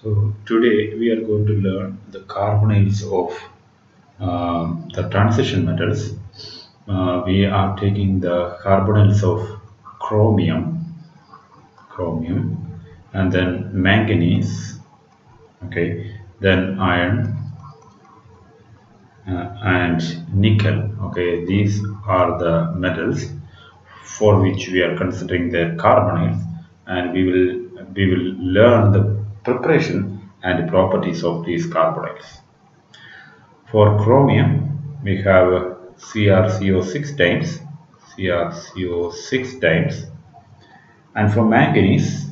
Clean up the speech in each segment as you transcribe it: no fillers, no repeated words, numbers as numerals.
So today we are going to learn the carbonyls of the transition metals. We are taking the carbonyls of chromium, and then manganese, okay, then iron and nickel. Okay, these are the metals for which we are considering the carbonyls, and we will learn the preparation and properties of these carbonyls. For chromium, we have CrCO6 times, CrCO6 times, and for manganese,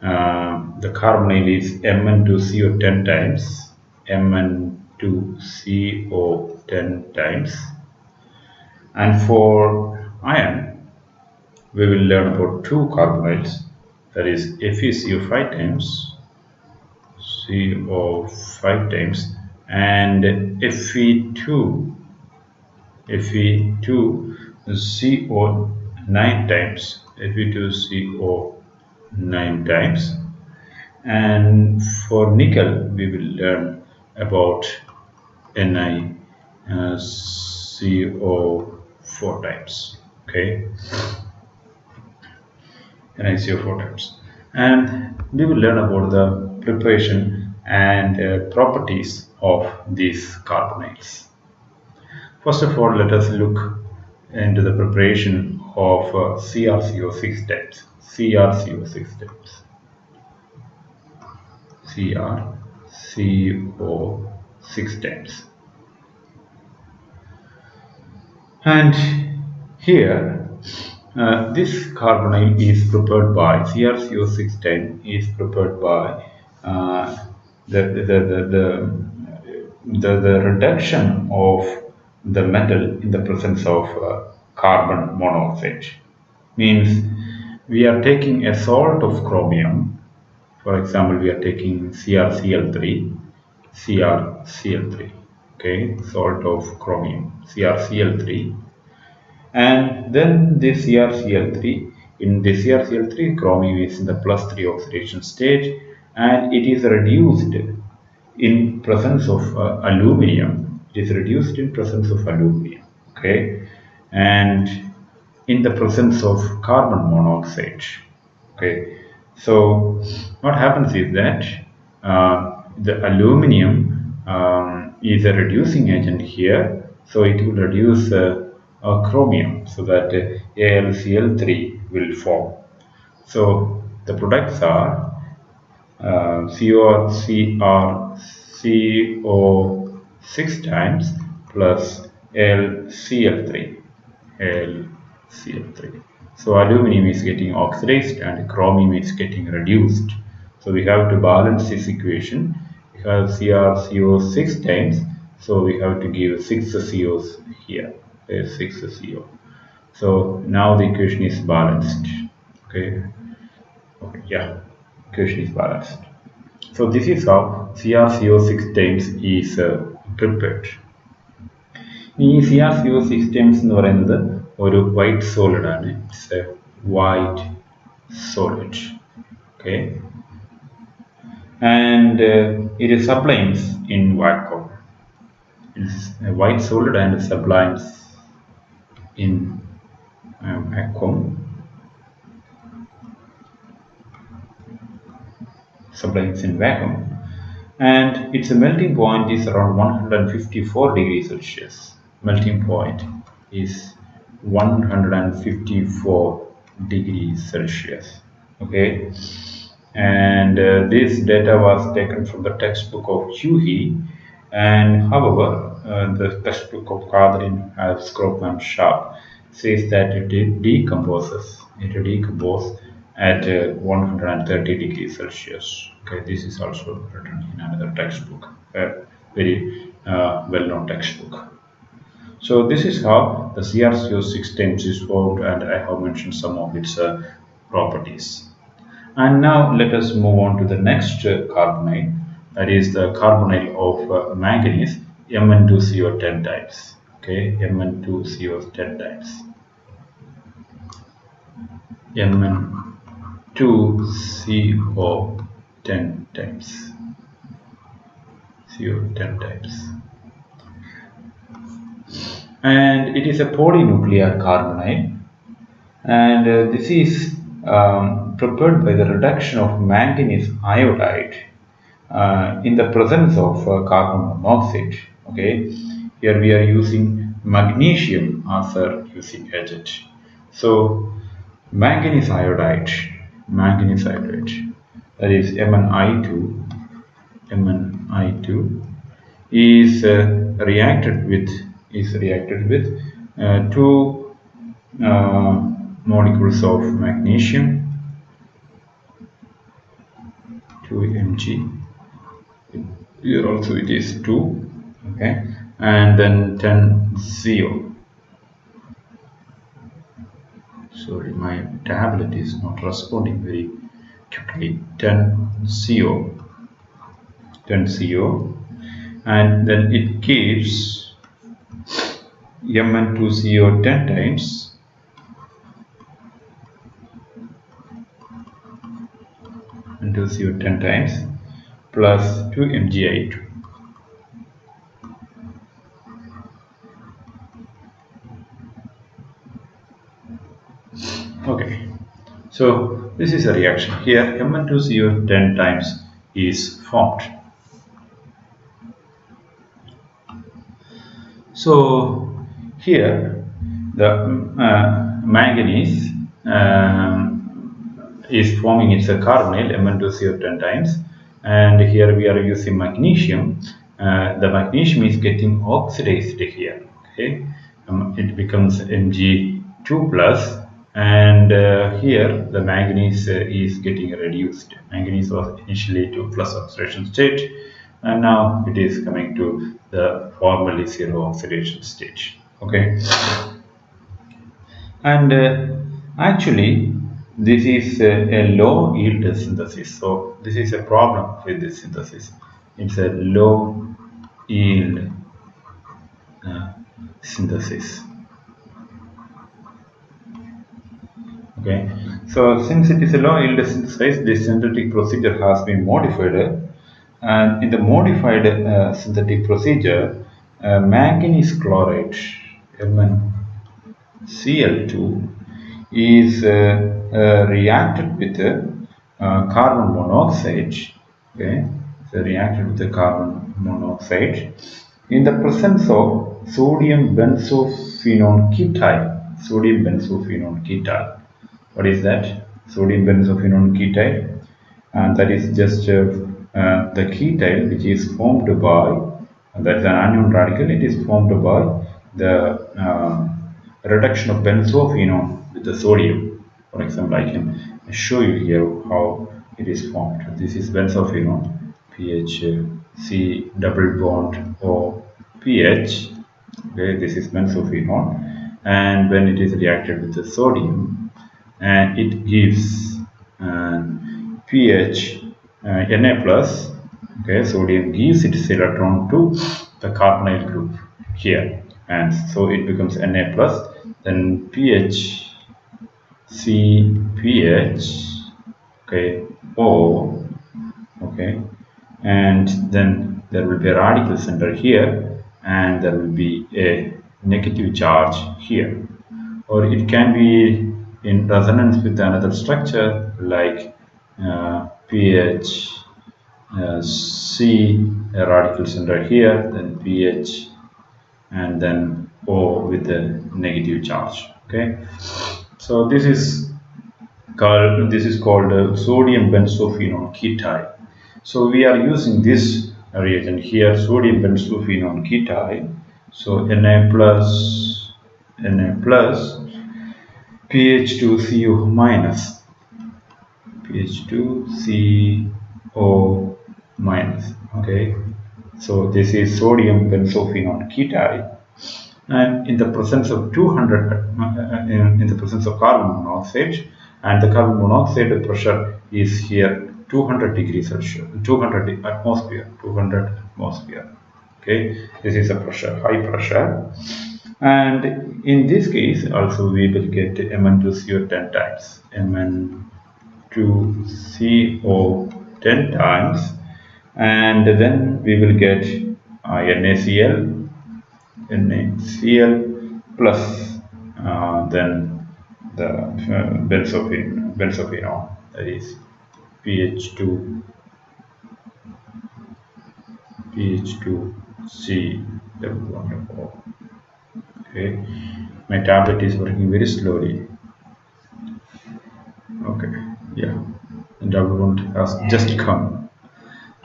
the carbonyl is Mn2CO10 times, Mn2CO10 times, and for iron, we will learn about two carbonyls, that is FeCO5 times, CO5 times, and Fe2CO9 times, Fe2CO9 times, and for nickel we will learn about NiCO4 times. Okay, NiCO4 times, and we will learn about the preparation and properties of these carbonyls. First of all, let us look into the preparation of CrCO6 types. CrCO6 types. CrCO6 types. And here, this carbonyl is prepared by CrCO6 type is prepared by uh, the, the, the, the, the reduction of the metal in the presence of carbon monoxide. Means we are taking a salt of chromium. For example, we are taking CrCl3, okay, salt of chromium, CrCl3, and then this CrCl3, in the CrCl3, chromium is in the +3 oxidation state, and it is reduced in presence of aluminum. It is reduced in presence of aluminum, okay, and in the presence of carbon monoxide, okay. So what happens is that the aluminum is a reducing agent here, so it will reduce chromium, so that AlCl3 will form. So the products are CrCO6 times plus LCl3. LCl3. So aluminum is getting oxidized and chromium is getting reduced. So we have to balance this equation. We have CrCO6 times, so we have to give 6 COs here. 6 CO. So now the equation is balanced. Okay. Okay. Yeah. Equation is balanced. So this is how CrCO6 times is prepared. ഈ CrCO6 times എന്ന് പറയുന്നത് ഒരു white solid ആണ്. It's a white solid. Okay. And it is sublimes in vacuum. It's a white solid and sublimes in vacuum. Sublimes in vacuum. And its melting point is around 154 degrees Celsius. Melting point is 154 degrees Celsius. Okay, and this data was taken from the textbook of Hughie, and however, the textbook of Catherine Scrope and Sharp says that it decomposes. It decomposes at 130 degrees Celsius. Okay, this is also written in another textbook, a very well-known textbook. So this is how the CrCO6 times is formed, and I have mentioned some of its properties. And now let us move on to the next carbonyl, that is the carbonyl of manganese, Mn2CO10 types. Okay, Mn2CO10 types. Mn2CO10 10 times. CO 10 times. And it is a polynuclear carbonyl, and this is prepared by the reduction of manganese iodide in the presence of carbon monoxide. Okay, here we are using magnesium as a using agent. So manganese iodide, that is Mni2 is reacted with two molecules of magnesium, 2 Mg. Here also it is 2, okay, and then 10 CO. Sorry, my tablet is not responding very quickly. 10 CO, 10 CO, and then it gives Mn2CO 10 times, N2CO 10 times plus 2 Mgi2. Okay, so this is a reaction. Here Mn2CO 10 times is formed. So here the manganese is forming its carbonyl Mn2CO 10 times, and here we are using magnesium. The magnesium is getting oxidized here. Okay, it becomes Mg2 plus, and here the manganese is getting reduced. Manganese was initially to plus oxidation state, and now it is coming to the formally zero oxidation stage. Okay, and actually this is a low yield synthesis, so this is a problem with this synthesis. It's a low yield synthesis. Okay, so since it is a low yield synthesis, this synthetic procedure has been modified, and in the modified synthetic procedure, manganese chloride MnCl2 is reacted with carbon monoxide. Okay, so reacted with the carbon monoxide in the presence of sodium benzophenone ketyl. Sodium benzophenone ketyl. What is that? Sodium benzophenone ketyl, and that is just the ketyl which is formed by, that is an anion radical. It is formed by the reduction of benzophenone with the sodium. For example, I can show you here how it is formed. This is benzophenone, pH C double bond O pH. Okay, this is benzophenone, and when it is reacted with the sodium, and it gives pH Na plus. Okay, sodium gives its electron to the carbonyl group here, and so it becomes Na plus. Then pH C pH, okay, O, okay, and then there will be a radical center here, and there will be a negative charge here, or it can be in resonance with another structure like pH C, a radical center here, then pH, and then O with a negative charge. Okay, so this is called sodium benzophenone ketyl. So we are using this reagent here, sodium benzophenone ketyl. So Na plus, pH2CO minus, pH2CO minus. Okay, so this is sodium benzophenone ketyl, and in the presence of 200 in the presence of carbon monoxide, and the carbon monoxide pressure is here 200 degrees Celsius, 200 atmosphere, 200 atmosphere. Okay, this is a pressure, high pressure, and in this case also we will get Mn2CO 10 times, Mn2CO 10 times, and then we will get NaCl, plus then the benzophenone, that is pH2 pH2C double bond O. Okay, my tablet is working very slowly. Okay, yeah, the double bond has just come.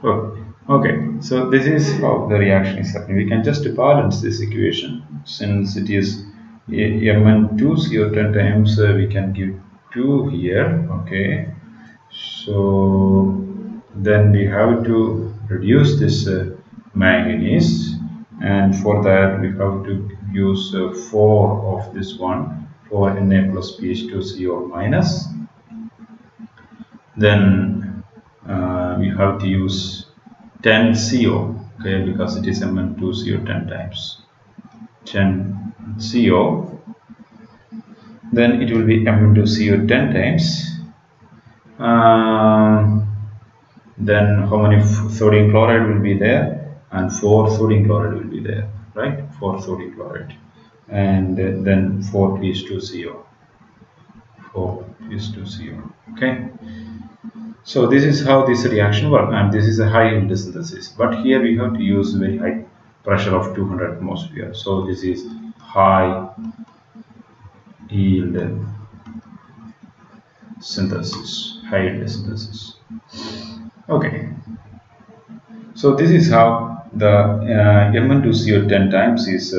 Oh, okay, so this is how the reaction is happening. We can just balance this equation since it is Mn2CO10 times, we can give 2 here. Okay, so then we have to reduce this manganese, and for that we have to use 4 of this one for Na plus pH2CO minus. Then we have to use 10 CO, okay, because it is Mn2CO 10 times 10 CO. Then it will be Mn2CO 10 times. Then how many sodium chloride will be there? And 4 sodium chloride will be there, right? 4 sodium chloride, and then 4 pH2CO. 4 pH2CO. Okay. So this is how this reaction works, and this is a high yield synthesis. But here we have to use very high pressure of 200 atmosphere. So this is high yield synthesis. High yield synthesis. Okay. So this is how the Mn2CO 10 times is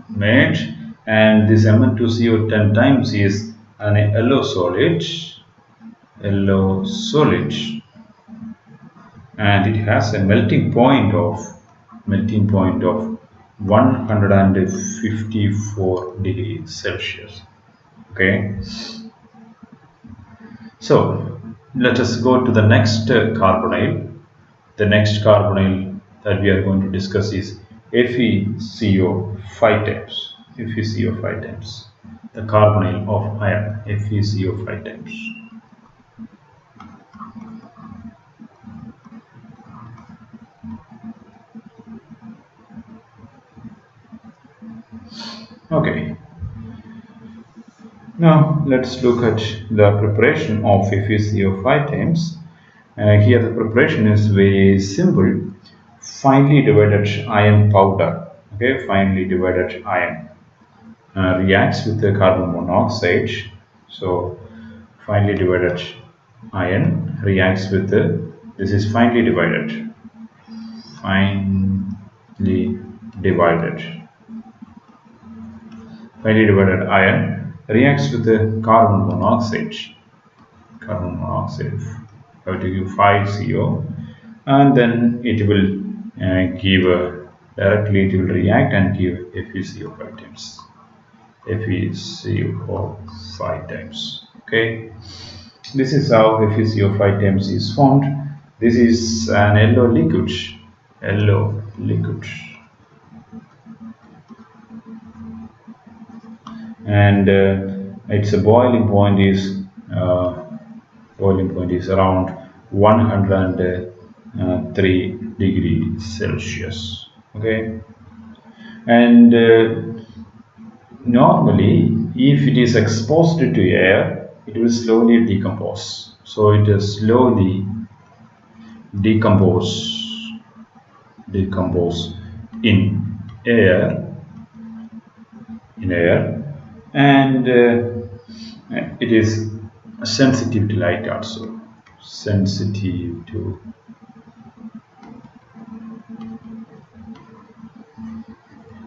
made, and this Mn2CO 10 times is an yellow solid. Yellow solid. And it has a melting point of 154 degrees Celsius. Okay, so let us go to the next carbonyl. The next carbonyl that we are going to discuss is FeCO 5 times. FeCO 5 times. The carbonyl of iron, FeCO 5 times. Okay. Now let's look at the preparation of FeCO 5 times. Here the preparation is very simple. Finely divided iron powder, okay, finely divided iron reacts with the carbon monoxide. So finely divided iron reacts with this is finely divided divided finely divided iron reacts with the carbon monoxide. I have to give 5 CO, and then it will give directly, it will react and give FeCO 5 times. FeCO 5 times. Okay, this is how FeCO 5 times is formed. This is an yellow liquid. And its boiling point is around 103 degrees Celsius. Okay, and normally if it is exposed to air, it will slowly decompose. So it is slowly decompose in air and it is sensitive to light also, sensitive to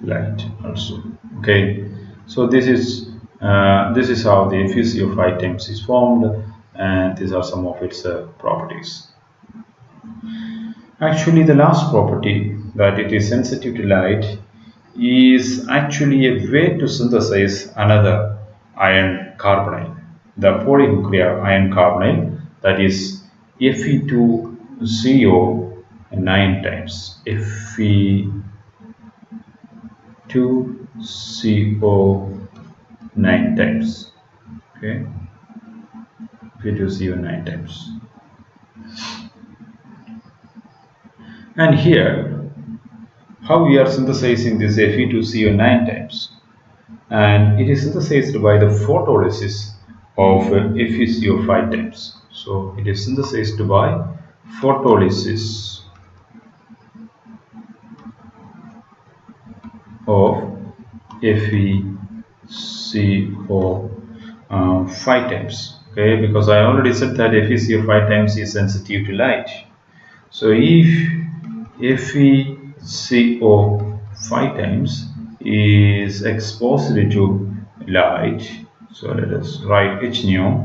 light also. Okay, so this is how the FeCO 5 times is formed, and these are some of its properties. Actually, the last property, that it is sensitive to light, is actually a way to synthesize another iron carbonyl, the polynuclear iron carbonyl, that is Fe2CO 9 times. Fe2CO 9 times. Okay, Fe2CO 9 times. And here, how we are synthesizing this Fe2CO 9 times. And it is synthesized by the photolysis of FeCO 5 times. So it is synthesized by photolysis of FeCO 5 times. Okay, because I already said that FeCO 5 times is sensitive to light. So if FeCO 5 times is exposed to light, so let us write H nu,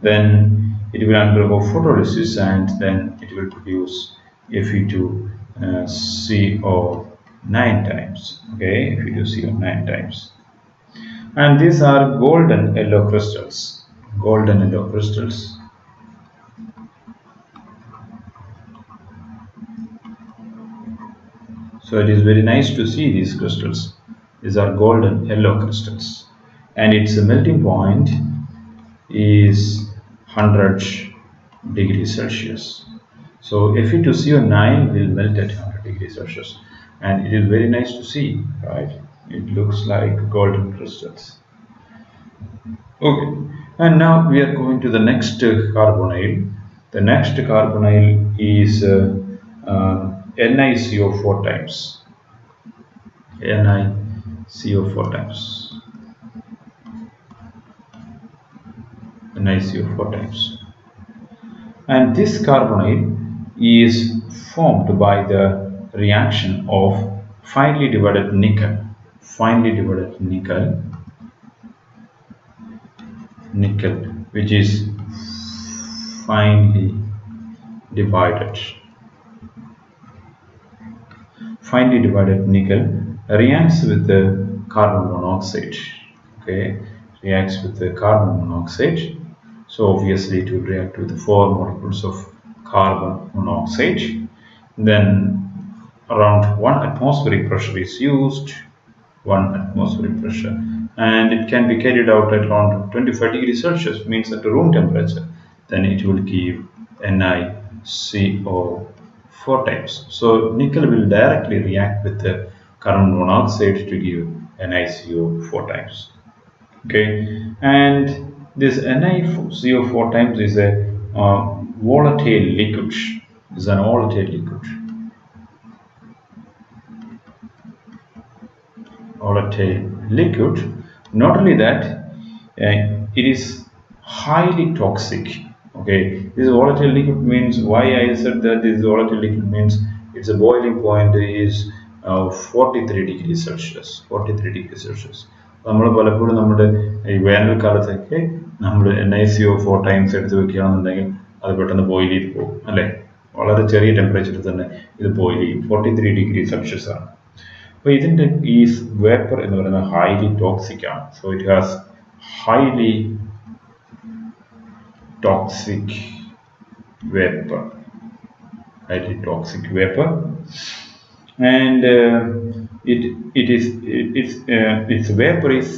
then it will undergo photolysis and then it will produce Fe2CO 9 times. Okay, Fe2CO 9 times. And these are golden yellow crystals. Golden yellow crystals. So it is very nice to see these crystals. These are golden yellow crystals. And its melting point is 100 degrees Celsius. So Fe2CO9 will melt at 100 degrees Celsius. And it is very nice to see, right? It looks like golden crystals. Okay, and now we are going to the next carbonyl. The next carbonyl is NiCO4 times. NiCO4 times. NiCO4 times. And this carbonyl is formed by the reaction of finely divided nickel. Finely divided nickel, which is finely divided nickel reacts with the carbon monoxide. Okay, reacts with the carbon monoxide. So obviously it will react with the 4 molecules of carbon monoxide. Then around 1 atmospheric pressure is used, 1 atmospheric pressure, and it can be carried out at around 25 degrees Celsius, means at room temperature. Then it will give NiCO4 times. So nickel will directly react with the carbon monoxide to give NiCO4 times. Okay, and this NiCO4 times is a volatile liquid. Is an volatile liquid. Volatile liquid. Not only that, it is highly toxic. Okay, this volatile liquid means, why I said that this volatile liquid means its boiling point is 43 degrees Celsius. 43 degrees Celsius. നമ്മൾ പലപ്പോഴും നമ്മുടെ ഈ വേനൽക്കാലത്തൊക്കെ നമ്മൾ NiCO4 times എടുത്ത് വെക്കുകയാണെന്നുണ്ടെങ്കിൽ അത് പെട്ടെന്ന് boil ചെയ്ത് പോകും അല്ലേ, വളരെ ചെറിയ ടെമ്പറേച്ചറിൽ തന്നെ ഇത് ബോയിൽ ചെയ്യും. 43 ഡിഗ്രി സെൽഷ്യസ് ആണ്. അപ്പോൾ ഇതിൻ്റെ ഈ വേപ്പർ എന്ന് പറയുന്നത് ഹൈലി ടോക്സിക് ആണ്. So it has highly toxic vapor, and its vapor is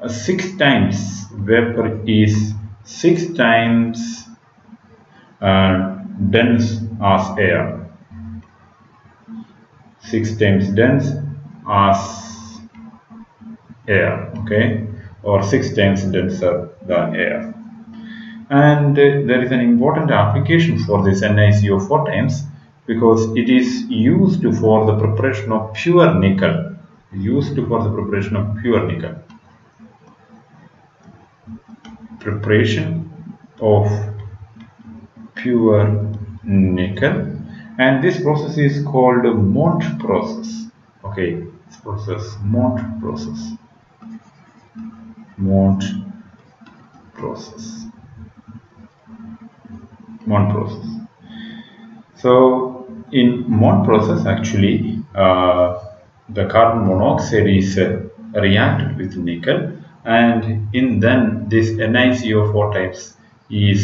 6 times dense as air. 6 times dense as air, okay, or 6 times denser than air. And there is an important application for this NiCO4 times, because it is used for the preparation of pure nickel. Preparation of pure nickel, and this process is called Mont process. Okay, this process, Mont process. Mont process. So in Mont process, actually the carbon monoxide is reacted with nickel, and in then this NiCO4 types is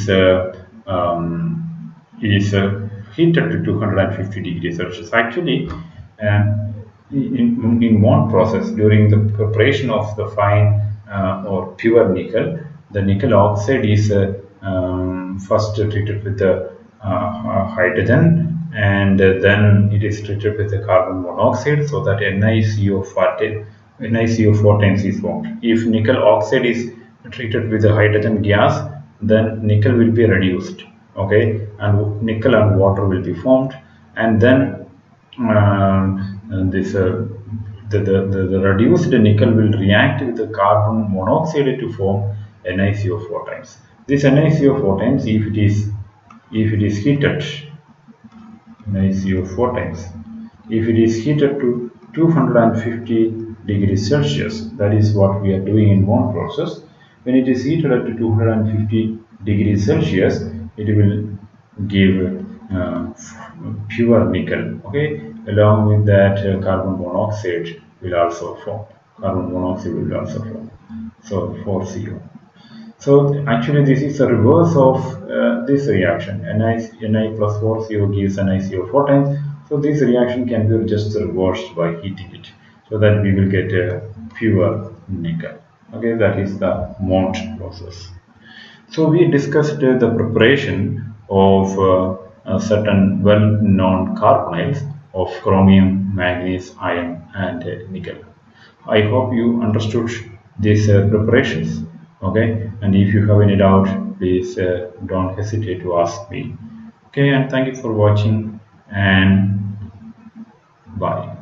heated to 250 degrees Celsius. Actually, in Mont process, during the preparation of the fine or pure nickel, the nickel oxide is first treated with the hydrogen, and then it is treated with the carbon monoxide so that NiCO4 times is formed. If nickel oxide is treated with the hydrogen gas, then nickel will be reduced, okay, and nickel and water will be formed, and then this the reduced nickel will react with the carbon monoxide to form NiCO4 times. This NiCO4 times, if it is heated, NiCO4 times, if it is heated to 250 degrees Celsius, that is what we are doing in one process. When it is heated at 250 degrees Celsius, it will give pure nickel. Okay, along with that, carbon monoxide will also form. Carbon monoxide will also form. So 4CO. So actually, this is the reverse of this reaction. Ni plus 4CO gives NiCO4 times. So this reaction can be just reversed by heating it, so that we will get a pure nickel. Okay, that is the Mont process. So we discussed the preparation of certain well-known carbonyls of chromium, manganese, iron, and nickel. I hope you understood these preparations. Okay, and if you have any doubt, please don't hesitate to ask me. Okay, and thank you for watching, and bye.